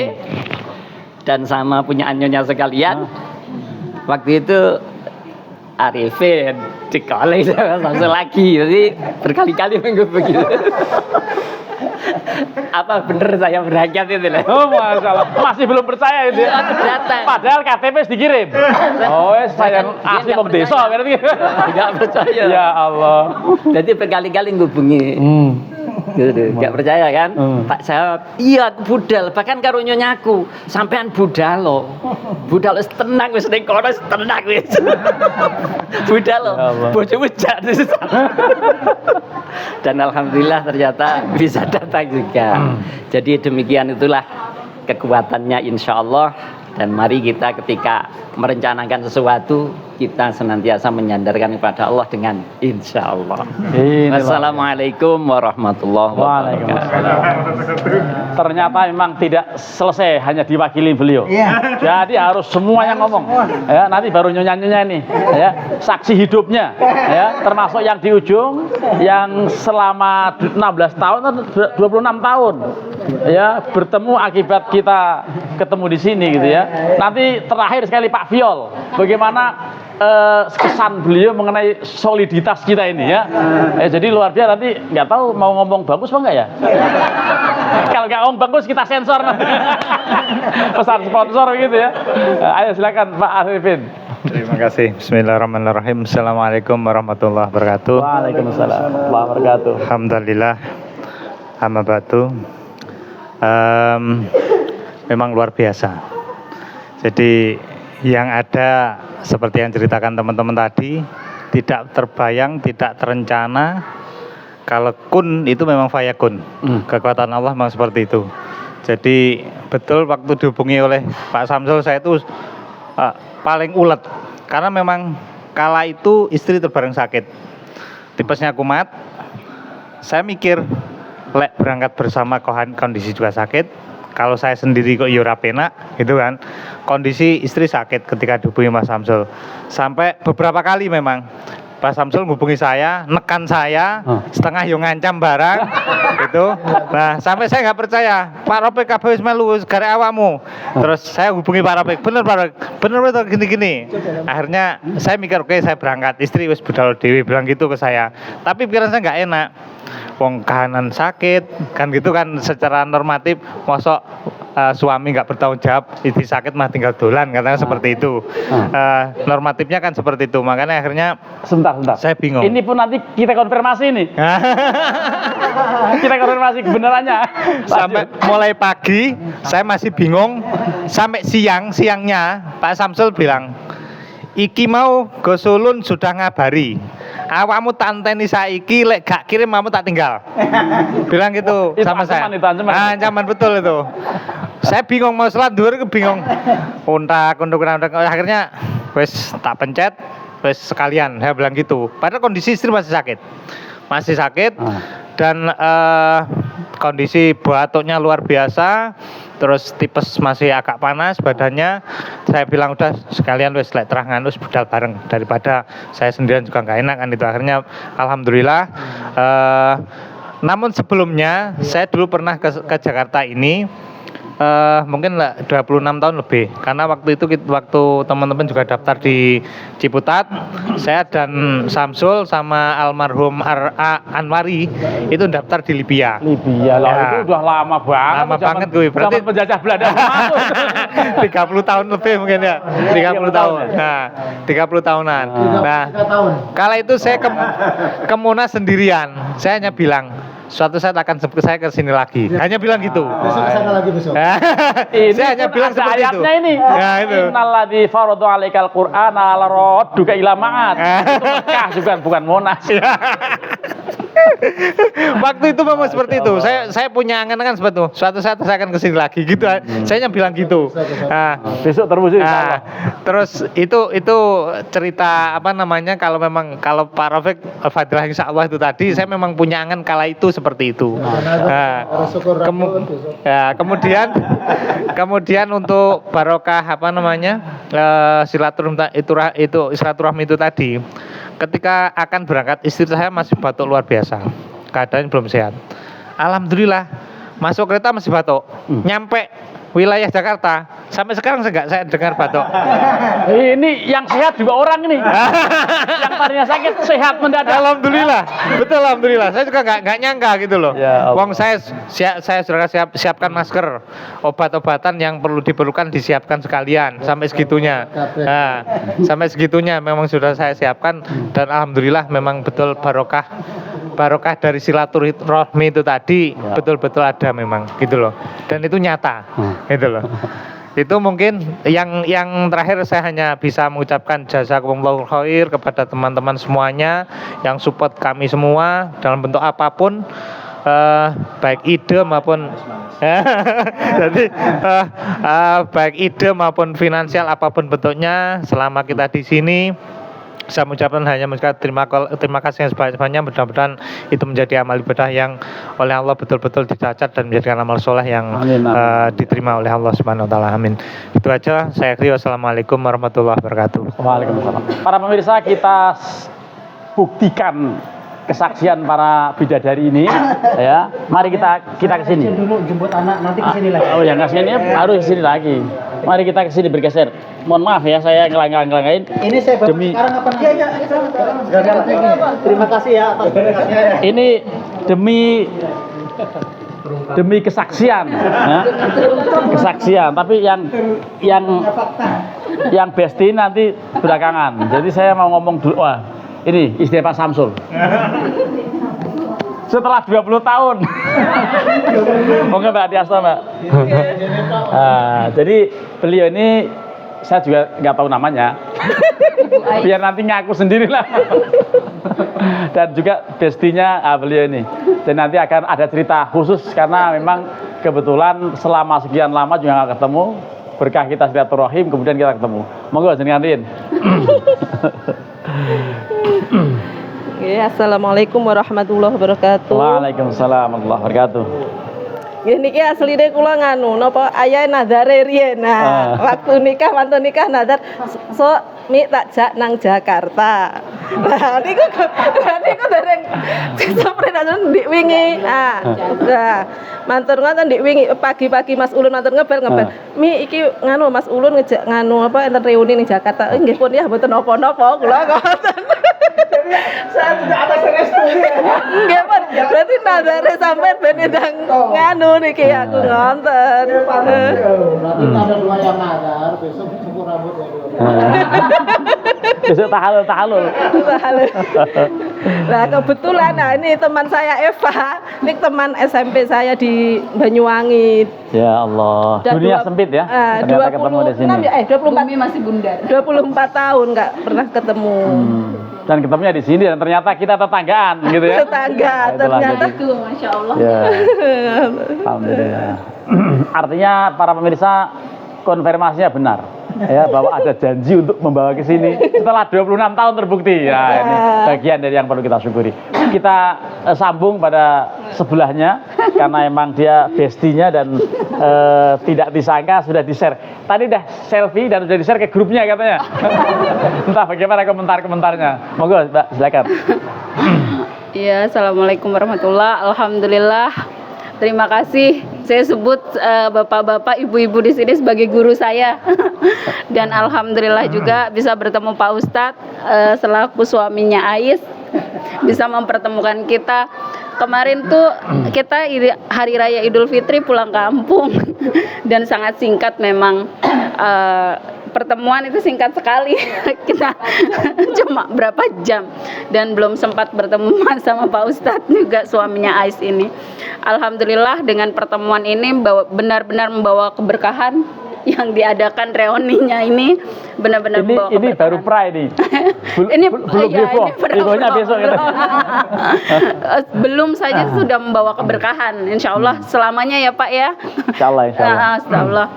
[SPEAKER 7] dan sama punya anyonya sekalian. Waktu itu Arifin dikolek langsung lagi, jadi berkali-kali minggu begitu. Apa bener saya berangkat itu lah?
[SPEAKER 1] Oh masalah, masih belum percaya itu.
[SPEAKER 7] Iya, datang.
[SPEAKER 1] Padahal KTP dikirim. Oh, saya asli wong desa berarti.
[SPEAKER 7] Enggak percaya.
[SPEAKER 1] Ya Allah.
[SPEAKER 7] Jadi berkali-kali ngubungi. Gitu, nggak percaya kan? Pak jawab, iya aku budal, bahkan karo nyonyaku, sampean budal lo, wis tenang wis ning kono wis tenang wis. Budal lo,
[SPEAKER 1] Ya Allah.
[SPEAKER 7] bojomu jak. Dan alhamdulillah ternyata bisa datang juga. Jadi demikian itulah kekuatannya insya Allah. Dan mari kita ketika merencanakan sesuatu, kita senantiasa menyandarkan kepada Allah dengan insya Allah. Wassalamualaikum warahmatullahi wabarakatuh.
[SPEAKER 1] Waalaikumsalam. Ternyata memang tidak selesai hanya diwakili beliau.
[SPEAKER 4] Iya.
[SPEAKER 1] Jadi harus semua yang ngomong. Ya, nanti baru nyonya-nyonya ini, ya, saksi hidupnya, ya, termasuk yang di ujung yang selama 16 tahun atau 26 tahun. Ya, bertemu akibat kita ketemu di sini gitu ya. Nanti terakhir sekali Pak Viol, bagaimana kesan beliau mengenai soliditas kita ini ya. Jadi luar biasa, nanti nggak tahu mau ngomong bagus apa enggak ya. Kalau nggak ngomong bagus kita sensor nanti. Pesan sponsor gitu ya. Ayo silakan Pak Arifin.
[SPEAKER 8] Terima kasih. Bismillahirrahmanirrahim. Assalamualaikum warahmatullahi wabarakatuh.
[SPEAKER 1] Waalaikumsalam warahmatullahi wabarakatuh.
[SPEAKER 8] Alhamdulillah. Amma ba'du. Memang luar biasa. Jadi yang ada seperti yang ceritakan teman-teman tadi, tidak terbayang, tidak terencana. Kalau kun itu memang fayakun. Kekuatan Allah memang seperti itu. Jadi betul waktu dihubungi oleh Pak Samsul, saya itu paling ulet. Karena memang kala itu istri terbareng sakit. Tipesnya kumat. Saya mikir, lek berangkat bersama kondisi juga sakit. Kalau saya sendiri kok ora penak gitu kan. Kondisi istri sakit ketika dihubungi Mas Samsul. Sampai beberapa kali memang Pak Samsul menghubungi saya, nekan saya, setengah yo ngancam barang gitu. Nah, sampai saya nggak percaya. Pak Ropik kabeh wis melu gare awakmu. Terus saya hubungi Pak Ropik, bener Pak Ropik, bener gini-gini. Akhirnya saya mikir oke, saya berangkat. Istri wis budal dewi bilang gitu ke saya. Tapi pikiran saya nggak enak. Wong kahanan sakit kan gitu kan, secara normatif mosok suami nggak bertanggung jawab, istri sakit mah tinggal dolan, katanya seperti itu. Normatifnya kan seperti itu, makanya akhirnya
[SPEAKER 1] Sebentar.
[SPEAKER 8] saya bingung.
[SPEAKER 1] Ini pun nanti kita konfirmasi nih. Kita konfirmasi kebenarannya.
[SPEAKER 8] Sampai mulai pagi saya masih bingung, sampai siangnya Pak Samsul bilang, iki mau Gosulun sudah ngabari, awakmu tanteni saiki, lek gak kirim kamu tak tinggal. Bilang gitu
[SPEAKER 1] Itu
[SPEAKER 8] sama saya. Ancaman betul itu. Saya bingung mau sholat dhuwur, bingung. Untak. Akhirnya wes tak pencet, wes sekalian saya bilang gitu. Padahal kondisi istri masih sakit. Dan kondisi batuknya luar biasa. Terus tipes masih agak panas badannya. Saya bilang udah sekalian wes lek terangan wes budal bareng, daripada saya sendirian juga nggak enak kan itu. Akhirnya alhamdulillah. Namun sebelumnya saya dulu pernah ke Jakarta ini. Mungkin 26 tahun lebih, karena waktu itu waktu teman-teman juga daftar di Ciputat, saya dan Samsul sama almarhum Anwari itu daftar di Libya.
[SPEAKER 1] Itu udah lama banget.
[SPEAKER 8] Lama banget gue, berarti
[SPEAKER 1] penjajah Belanda masuk.
[SPEAKER 8] 30 tahun lebih mungkin ya. 30 tahun. Nah, 30 tahunan. Nah, kala itu saya ke Monas sendirian. Saya hanya bilang, suatu saat akan saya ke sini lagi. Hanya bilang gitu.
[SPEAKER 5] Besok kesana lagi besok.
[SPEAKER 8] Saya hanya bilang seperti itu.
[SPEAKER 1] Ayatnya ini.
[SPEAKER 8] Ya itu.
[SPEAKER 1] Innalladzi faradu 'alaikal Qur'ana laradduka ila ma'ad. Itu Mekah juga bukan Monas.
[SPEAKER 8] Waktu itu memang seperti itu. Saya punya angan-angan seperti itu. Suatu saat saya akan ke sini lagi gitu. Saya hanya bilang gitu.
[SPEAKER 1] Besok terwujud insyaallah.
[SPEAKER 8] Terus itu cerita apa namanya, kalau Pak Rafiq Fadilah insyaallah itu tadi, saya memang punya angan kala itu seperti itu. Kemudian untuk barokah apa namanya, silaturahmi itu tadi, ketika akan berangkat istri saya masih batuk luar biasa, keadaannya belum sehat. Alhamdulillah masuk kereta masih batuk, nyampe wilayah Jakarta sampai sekarang saya dengar batuk.
[SPEAKER 1] Ini yang sehat juga orang ini. Yang tadinya sakit sehat mendadak.
[SPEAKER 8] Alhamdulillah, betul alhamdulillah. Saya juga nggak nyangka gitu loh.
[SPEAKER 1] Ya,
[SPEAKER 8] Wong saya sudah siapkan masker, obat-obatan yang perlu diperlukan disiapkan sekalian sampai segitunya. Nah, sampai segitunya memang sudah saya siapkan, dan alhamdulillah memang betul barokah dari silaturahmi itu tadi betul-betul ada memang gitu loh, dan itu nyata gitu loh. Itu mungkin yang terakhir saya hanya bisa mengucapkan jazakumullahu khair kepada teman-teman semuanya yang support kami semua dalam bentuk apapun, baik ide maupun jadi baik ide maupun finansial apapun bentuknya. Selama kita di sini, saya mengucapkan hanya terima kasih yang sebanyak-banyaknya. Mudah-mudahan itu menjadi amal ibadah yang oleh Allah betul-betul dicatat dan menjadikan amal soleh yang diterima oleh Allah Subhanahu wa taala. Amin. Itu aja, saya akhiri. Wassalamualaikum warahmatullahi wabarakatuh.
[SPEAKER 1] Waalaikumsalam. Para pemirsa, kita buktikan kesaksian para bidadari ini ya. Mari kita ke sini.
[SPEAKER 2] Dulu jemput anak, nanti ke sini lagi.
[SPEAKER 1] Oh ya, nggak sini harus ke sini lagi. Mari kita ke sini bergeser. Mohon maaf ya, saya ngelang-ngelangin.
[SPEAKER 2] Ini saya bawa sekarang apa nanti? Iya. Terima kasih ya atas berkasnya.
[SPEAKER 1] Ini demi kesaksian, ya. Kesaksian. Tapi yang besti nanti belakangan. Jadi saya mau ngomong dulu. Wah, ini istri Pak Samsul. Setelah 20 tahun. Monggo Mbak Diasta, Mbak. Jadi beliau ini saya juga nggak tahu namanya. Biar nanti ngaku sendiri lah. Dan juga bestinya beliau ini. Dan nanti akan ada cerita khusus karena memang kebetulan selama sekian lama juga nggak ketemu. Berkah kita silaturahim, kemudian kita ketemu. Monggo jenengan Rin.
[SPEAKER 9] Assalamualaikum warahmatullahi wabarakatuh.
[SPEAKER 1] Waalaikumsalam warahmatullahi wabarakatuh.
[SPEAKER 9] Ini ki asline kula nganu napa ayahe nadare riyen. Nah, waktu nikah mantu nikah nadar so mi tak jak nang Jakarta. Nah, niku dereng sampe nang ndik wingi. Nah, mantur ngoten ndik wingi pagi-pagi Mas Ulun mantur ngebel. Mi iki nganu Mas Ulun ngejak nganu apa enten reuni ning Jakarta. Nggih pun ya mboten napa-napa kula ngoten.
[SPEAKER 2] Saya tidak atas restu.
[SPEAKER 9] Nggih pun berarti nadare sampean ben ndang nganu niki aku ngonten.
[SPEAKER 5] Berarti ada dua yang nadar, besok cukur rambut ya.
[SPEAKER 1] Besok tahalul.
[SPEAKER 9] Nah kebetulan, nah ini teman saya Eva, ini teman SMP saya di Banyuwangi.
[SPEAKER 1] Ya Allah, dunia sempit ya. Ternyata ketemu di sini.
[SPEAKER 9] 24 masih bundar. 24 tahun nggak pernah ketemu.
[SPEAKER 1] Dan ketemunya di sini dan ternyata kita tetanggaan gitu ya.
[SPEAKER 9] Tetangga, ternyata itu, masya Allah.
[SPEAKER 1] Ya. Alhamdulillah. Artinya para pemirsa konfirmasinya benar. Ya, bahwa ada janji untuk membawa ke sini setelah 26 tahun terbukti. Ya, ini bagian dari yang perlu kita syukuri. Kita sambung pada sebelahnya karena emang dia bestinya dan tidak disangka sudah di-share. Tadi udah selfie dan sudah di-share ke grupnya katanya. Entah bagaimana komentar-komentarnya. Monggo, Mbak, silakan.
[SPEAKER 10] Iya, assalamualaikum warahmatullahi. Alhamdulillah. Terima kasih. Saya sebut bapak-bapak, ibu-ibu di sini sebagai guru saya. Dan alhamdulillah juga bisa bertemu Pak Ustadz selaku suaminya Ais, bisa mempertemukan kita. Kemarin tuh kita hari raya Idul Fitri pulang kampung dan sangat singkat memang. Pertemuan itu singkat sekali, kita cuma berapa jam dan belum sempat bertemu sama Pak Ustadz juga suaminya Ais ini. Alhamdulillah dengan pertemuan ini benar-benar membawa keberkahan yang diadakan reuninya ini benar-benar membawa keberkahan. Ini baru pra ini. Belum Befonya besok kita. Belum saja sudah membawa keberkahan, insya Allah selamanya ya Pak ya.
[SPEAKER 1] Insya Allah.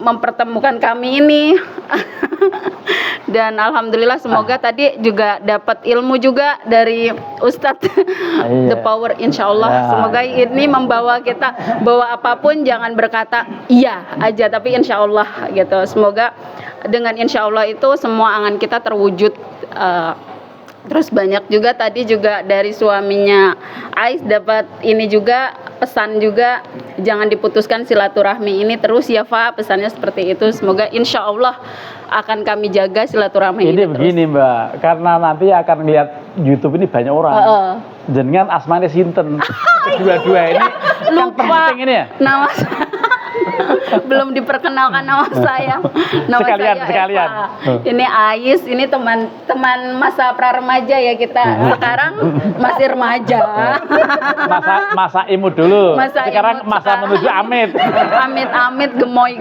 [SPEAKER 10] Mempertemukan kami ini dan alhamdulillah semoga tadi juga dapat ilmu juga dari Ustadz The Power insyaallah. Semoga ini membawa kita bahwa apapun jangan berkata iya aja tapi insyaallah gitu. Semoga dengan insyaallah itu semua angan kita terwujud. Terus banyak juga tadi juga dari suaminya Ais dapat ini juga pesan juga jangan diputuskan silaturahmi ini terus ya Fa, pesannya seperti itu. Semoga insya Allah akan kami jaga silaturahmi ini terus.
[SPEAKER 1] Begini Mbak, karena nanti akan lihat YouTube ini banyak orang. Jenengan asmane sinten? Dua-dua ini
[SPEAKER 10] lupa
[SPEAKER 1] kan penting ini ya.
[SPEAKER 10] Nama belum diperkenalkan nama saya. Nama
[SPEAKER 1] sekalian.
[SPEAKER 10] Eva. Ini Ais, ini teman masa pra-remaja ya kita. Sekarang masih remaja.
[SPEAKER 1] masa imut dulu.
[SPEAKER 10] Sekarang
[SPEAKER 1] masa menuju amit.
[SPEAKER 10] Amit gemoy.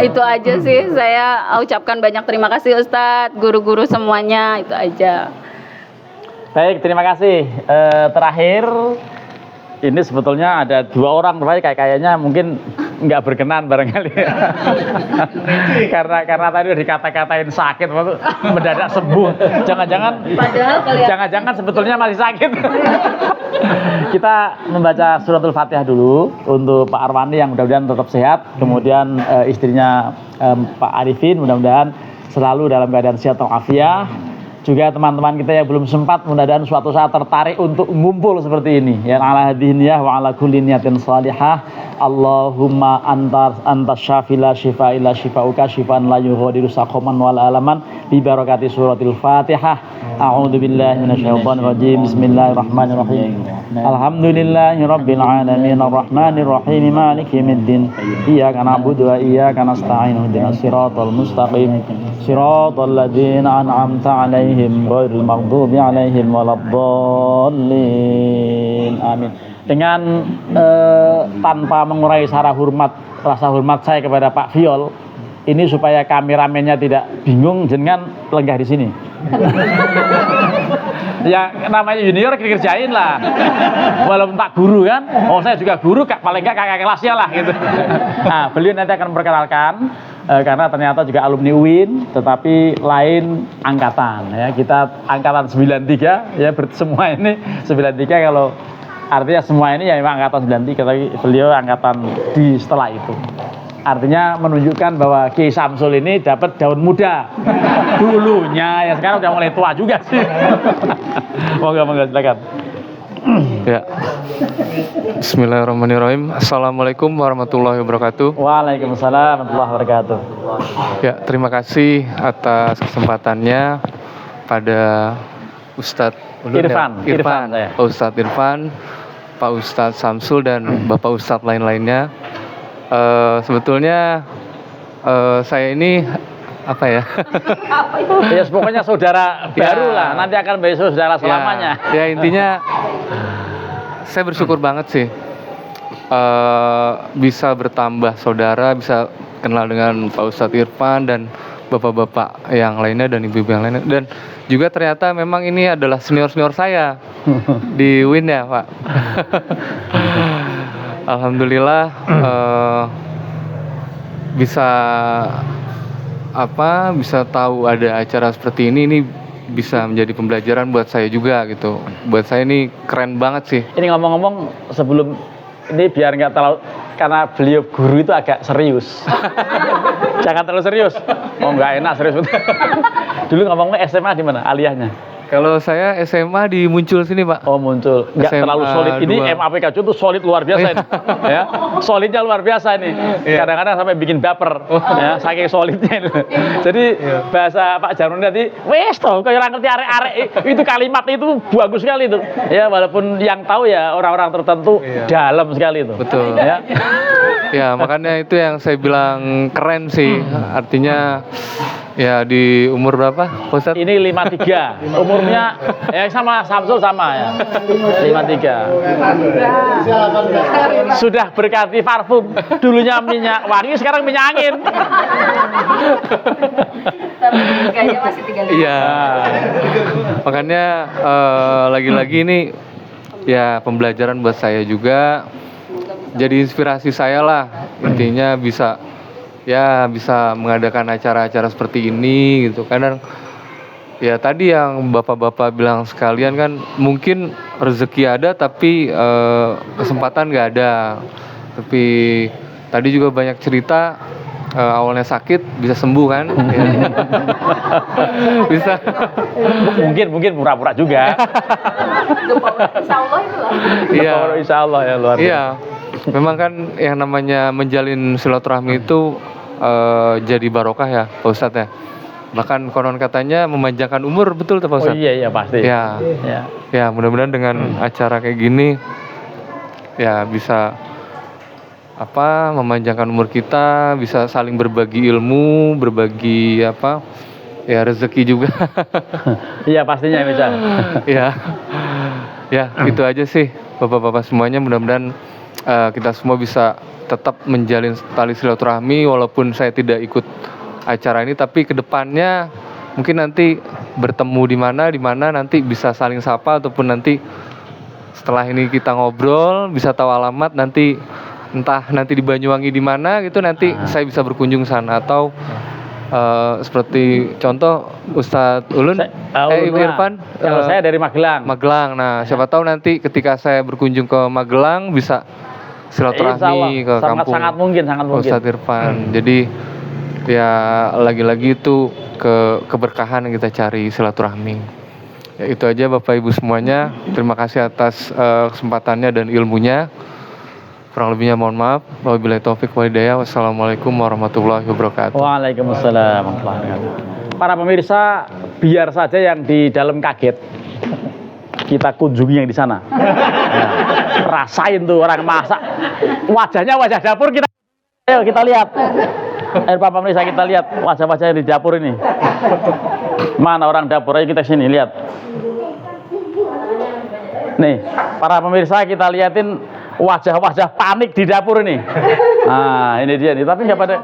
[SPEAKER 10] Itu aja sih saya ucapkan banyak terima kasih Ustadz, guru-guru semuanya, itu aja.
[SPEAKER 1] Baik, terima kasih. Terakhir ini sebetulnya ada dua orang kayaknya mungkin nggak berkenan barangkali karena tadi udah dikata-katain sakit mendadak sembuh, jangan-jangan sebetulnya masih sakit. Kita membaca suratul Fatihah dulu untuk Pak Arwani yang mudah-mudahan tetap sehat, kemudian istrinya Pak Arifin mudah-mudahan selalu dalam keadaan sehat walafiat. Juga teman-teman kita yang belum sempat mudah-mudahan suatu saat tertarik untuk ngumpul seperti ini ya ala hadiniyah wa ala kulli niyatin salihah. Allahumma anta syafila shifa ila shifauka shifan la yughadiru saqaman wal alaman bi barakati suratil Fatihah. A'udzu billahi minasyaitonir rajim. Bismillahirrahmanirrahim. Alhamdulillahi rabbil alamin arrahmanir rahim maliki yaumiddin. Iyyaka na'budu wa iyyaka nasta'in ihdinas siratal mustaqim. Siratal ladzina an'amta 'alaihim ghairil maghdubi 'alaihim waladdallin. Amin. Dengan tanpa mengurangi rasa hormat saya kepada Pak Viol, ini supaya kameramennya tidak bingung, jenengan lenggah di sini. Ya namanya junior dikerjain lah, walaupun tak guru kan, oh saya juga guru, paling nggak kakak kelasnya lah gitu. Nah beliau nanti akan memperkenalkan karena ternyata juga alumni UIN, tetapi lain angkatan ya, kita angkatan 93 ya, semua ini 93, kalau artinya semua ini ya memang angkatan 93, tapi beliau angkatan di setelah itu. Artinya menunjukkan bahwa Kiai Samsul ini dapat daun muda dulunya, ya sekarang udah mulai tua juga sih. Moga-moga silakan.
[SPEAKER 11] Ya. Bismillahirrahmanirrahim. Assalamualaikum warahmatullahi wabarakatuh.
[SPEAKER 1] Waalaikumsalam warahmatullahi wabarakatuh.
[SPEAKER 11] Ya, terima kasih atas kesempatannya pada Ustadz
[SPEAKER 1] Irfan,
[SPEAKER 11] Pak Ustadz Irfan, Pak Ustadz Samsul dan Bapak Ustadz lain-lainnya. Sebetulnya saya ini apa ya?
[SPEAKER 1] Ya pokoknya saudara baru lah, nanti akan menjadi saudara selamanya.
[SPEAKER 11] Ya intinya saya bersyukur banget sih bisa bertambah saudara, bisa kenal dengan Pak Ustadz Irfan dan bapak-bapak yang lainnya dan ibu-ibu yang lainnya, dan juga ternyata memang ini adalah senior-senior saya di UIN ya Pak. Alhamdulillah bisa tahu ada acara seperti ini bisa menjadi pembelajaran buat saya juga gitu. Buat saya ini keren banget sih.
[SPEAKER 1] Ini ngomong-ngomong sebelum ini biar nggak terlalu, karena beliau guru itu agak serius. Jangan terlalu serius. Oh nggak enak serius. Dulu ngomongnya SMA di mana aliyahnya?
[SPEAKER 11] Kalau saya SMA di Muncul sini Pak.
[SPEAKER 1] Oh Muncul, nggak terlalu solid. Ini MAPK itu solid luar biasa ini. Ya, solidnya luar biasa ini. Kadang-kadang sampai bikin baper, ya, saking solidnya ini. Jadi bahasa Pak Jarun tadi, wes toh, kayak orang ngerti arek-arek itu kalimat itu bagus sekali itu. Ya, walaupun yang tahu ya orang-orang tertentu dalam sekali itu.
[SPEAKER 11] Betul.
[SPEAKER 1] Ya.
[SPEAKER 11] Ya makanya itu yang saya bilang keren sih. Artinya ya di umur berapa Ustadz?
[SPEAKER 1] Ini 53. Umurnya ya sama Samsul sama ya. 53. Sudah berganti parfum. Dulunya minyak wangi, sekarang minyak angin.
[SPEAKER 10] Tapi kayaknya masih 35.
[SPEAKER 11] Iya. Makanya lagi-lagi ini ya pembelajaran buat saya juga. Jadi inspirasi saya lah. Intinya bisa mengadakan acara-acara seperti ini gitu. Kadang ya tadi yang bapak-bapak bilang sekalian kan, mungkin rezeki ada tapi kesempatan nggak ada. Tapi tadi juga banyak cerita, awalnya sakit bisa sembuh kan. Ya. Bisa.
[SPEAKER 1] Mungkin pura-pura juga.
[SPEAKER 10] Insya Allah itu lah.
[SPEAKER 11] Iya.
[SPEAKER 1] Insya Allah ya luar biasa.
[SPEAKER 11] Iya. Memang kan yang namanya menjalin silaturahmi itu jadi barokah ya Pak Ustadz ya. Bahkan konon katanya memanjangkan umur, betul tuh Pak Ustadz?
[SPEAKER 1] Oh iya pasti.
[SPEAKER 11] Ya mudah-mudahan dengan acara kayak gini ya bisa memanjangkan umur kita, bisa saling berbagi ilmu, berbagi ya rezeki juga.
[SPEAKER 1] Iya pastinya bisa.
[SPEAKER 11] Ya itu aja sih bapak-bapak semuanya. Mudah-mudahan kita semua bisa tetap menjalin tali silaturahmi walaupun saya tidak ikut acara ini, tapi kedepannya mungkin nanti bertemu di mana nanti bisa saling sapa, ataupun nanti setelah ini kita ngobrol bisa tahu alamat, nanti entah nanti di Banyuwangi di mana gitu, nanti saya bisa berkunjung sana, atau seperti contoh Ustadz Ulun, Ibu Irfan,
[SPEAKER 1] kalau saya dari Magelang.
[SPEAKER 11] Nah siapa tahu nanti ketika saya berkunjung ke Magelang bisa silaturahmi ke kampung
[SPEAKER 1] sangat mungkin.
[SPEAKER 11] Ustadz Irfan. Jadi ya lagi-lagi itu keberkahan yang kita cari, silaturahmi. Ya itu aja Bapak Ibu semuanya. Terima kasih atas kesempatannya dan ilmunya. Kurang lebihnya mohon maaf. Wabillahi taufik wal hidayah. Wassalamualaikum warahmatullahi wabarakatuh.
[SPEAKER 1] Waalaikumsalam warahmatullahi wabarakatuh. Para pemirsa, biar saja yang di dalam kaget, kita kunjungi yang di sana. Rasain tuh orang masak. Wajahnya wajah dapur kita. Ayo kita lihat. Ayo Pak pemirsa, kita lihat wajah-wajah yang di dapur ini. Mana orang dapur? Ayo kita sini lihat. Nih, para pemirsa kita liatin wajah-wajah panik di dapur ini. Nah, ini dia nih. Tapi nggak pada.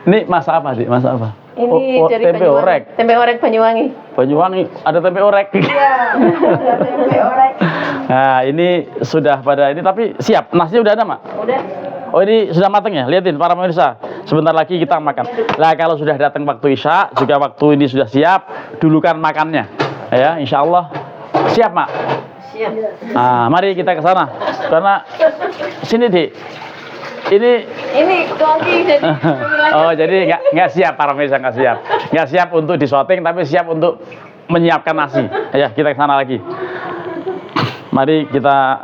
[SPEAKER 1] Ini masak apa, Dik? Masak apa?
[SPEAKER 9] Ini dari
[SPEAKER 1] tempe
[SPEAKER 9] Banyuwangi.
[SPEAKER 1] orek.
[SPEAKER 9] Tempe orek Banyuwangi.
[SPEAKER 1] Banyuwangi ada tempe orek.
[SPEAKER 9] Iya, ada tempe orek.
[SPEAKER 1] Nah, ini sudah pada ini tapi siap. Nasinya udah ada, Mak?
[SPEAKER 9] Udah.
[SPEAKER 1] Oh, ini sudah matang ya? Lihatin para pemirsa. Sebentar lagi kita makan. Lah kalau sudah datang waktu Isya, juga waktu ini sudah siap, dulukan makannya. Ya, insya Allah. Siap, Mak?
[SPEAKER 9] Siap.
[SPEAKER 1] Nah, mari kita ke sana. Karena sini, Dik. Ini
[SPEAKER 9] koki jadi.
[SPEAKER 1] oh, jadi nggak siap para pemirsa, nggak siap untuk disorting, tapi siap untuk menyiapkan nasi. Ya, kita ke sana lagi. Mari kita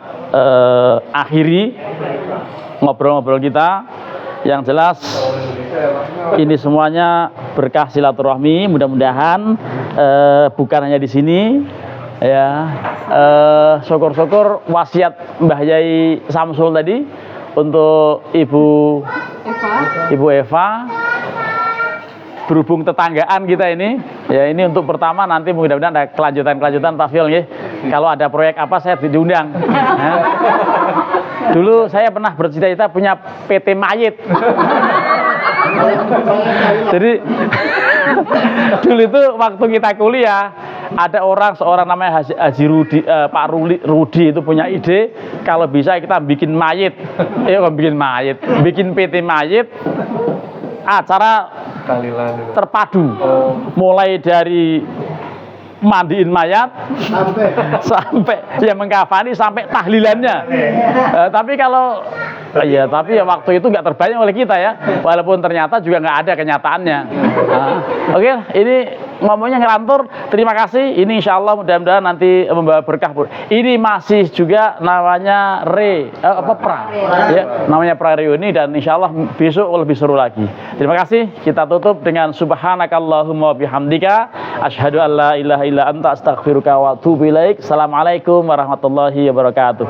[SPEAKER 1] akhiri ngobrol-ngobrol kita. Yang jelas ini semuanya berkah silaturahmi. Mudah-mudahan bukan hanya di sini, ya. Syukur-syukur wasiat Mbah Yai Samsul tadi untuk Ibu Eva. Berhubung tetanggaan kita ini, ya ini untuk pertama, nanti mudah-mudahan ada kelanjutan Tafil ya. Kalau ada proyek apa saya diundang. Ya. Dulu saya pernah bercita-cita punya PT Mayit. Jadi dulu itu waktu kita kuliah ada seorang namanya Haji Rudi, Pak Rudi itu punya ide kalau bisa kita bikin mayit, bikin PT Mayit, acara terpadu, mulai dari mandiin mayat sampai ya mengkafani sampai tahlilannya. Tapi tapi waktu itu nggak terbayang oleh kita ya, walaupun ternyata juga nggak ada kenyataannya. Oke, ini ngomongnya ngelantur. Terima kasih. Ini insya Allah mudah-mudahan nanti membawa berkah. Ini masih juga namanya namanya pra reuni, dan insya Allah besok lebih seru lagi. Terima kasih. Kita tutup dengan subhanakallahumma bihamdika asyhadu an la ilaha illa anta astaghfiruka wa atubu ilaik. Assalamualaikum warahmatullahi wabarakatuh.